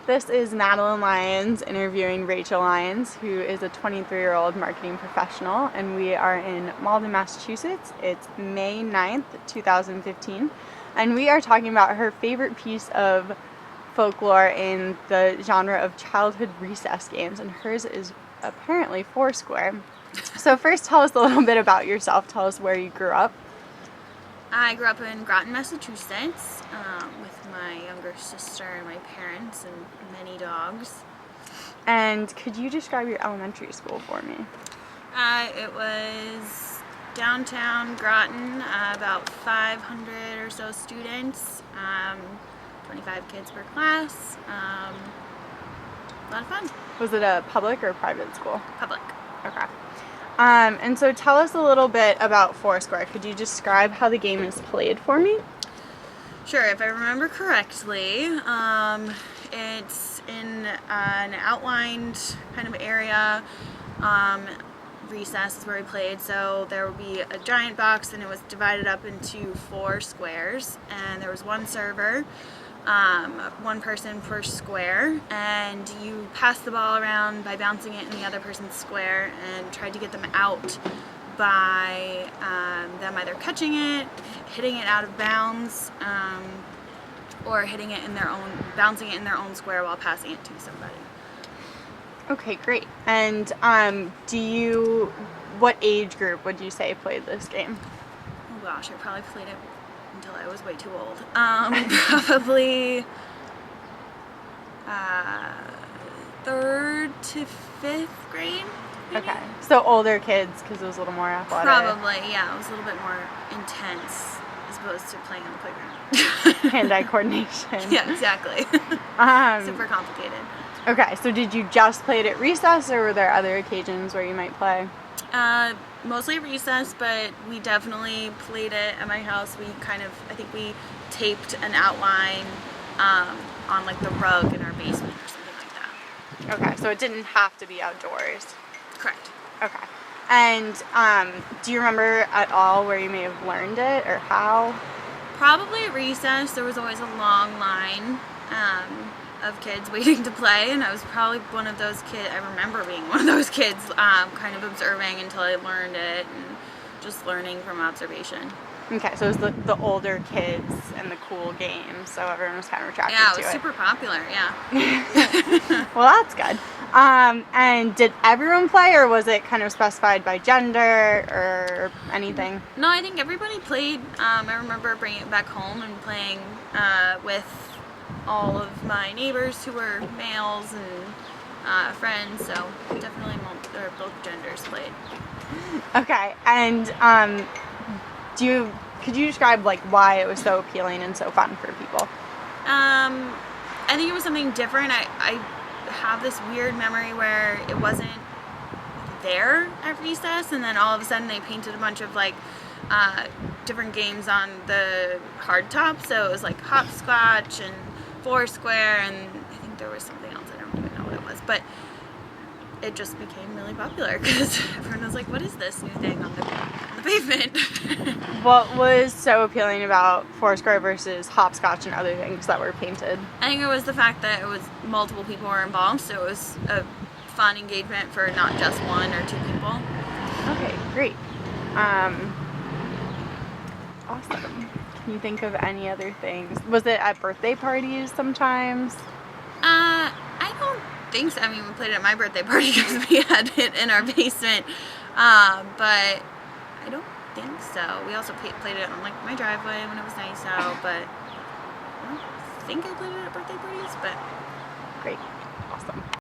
This is Madeline Lyons interviewing Rachel Lyons, who is a 23-year-old marketing professional, and we are in Malden, Massachusetts. It's May 9th, 2015, and we are talking about her favorite piece of folklore in the genre of childhood recess games, and hers is apparently Foursquare. So first, tell us a little bit about yourself. Tell us where you grew up. I grew up in Groton, Massachusetts, with my younger sister and my parents and many dogs. And could you describe your elementary school for me? It was downtown Groton, about 500 or so students, 25 kids per class. A lot of fun. Was it a public or private school? Public. Okay. And so tell us a little bit about Foursquare. Could you describe how the game is played for me? Sure, if I remember correctly, it's in an outlined kind of area. Recess is where we played, so there would be a giant box and it was divided up into 4 squares, and there was one server, one person per square, and you pass the ball around by bouncing it in the other person's square and tried to get them out by them either catching it, hitting it out of bounds, or hitting it in their own, bouncing it in their own square while passing it to somebody. Okay, great. And what age group would you say played this game? Oh gosh, I probably played it until I was way too old. Probably 3rd to 5th grade. Maybe? Okay, so older kids because it was a little more athletic. Probably, yeah. It was a little bit more intense as opposed to playing on the playground. Hand-eye coordination. Yeah, exactly. Super complicated. Okay, so did you just play it at recess, or were there other occasions where you might play? Mostly at recess, but we definitely played it at my house. I think we taped an outline on like the rug in our basement or something like that. Okay, so it didn't have to be outdoors. Correct. Okay. And do you remember at all where you may have learned it or how? Probably at recess. There was always a long line of kids waiting to play, and I was probably one of those kids. I remember being one of those kids, kind of observing until I learned it, and just learning from observation. Okay, so it was the older kids and the cool games, so everyone was kind of attracted to it. Yeah, it was super popular, yeah. Well, that's good. And did everyone play, or was it kind of specified by gender or anything? No, I think everybody played. I remember bringing it back home and playing with all of my neighbors who were males and friends, so definitely both genders played. Okay, and could you describe like why it was so appealing and so fun for people? I think it was something different. I have this weird memory where it wasn't there at recess, and then all of a sudden they painted a bunch of like different games on the hard top, so it was like hopscotch and Foursquare, and I think there was something else, I don't even know what it was, but it just became really popular because everyone was like, what is this new thing on the pavement? What was so appealing about Foursquare versus hopscotch and other things that were painted? I think it was the fact that it was multiple people were involved, so it was a fun engagement for not just 1 or 2 people. Okay, great. Awesome. Can you think of any other things? Was it at birthday parties sometimes? I don't think so. I mean, we played it at my birthday party because we had it in our basement, but I don't think so. We also played it on like my driveway when it was nice out, but I don't think I played it at birthday parties, but Great. Awesome.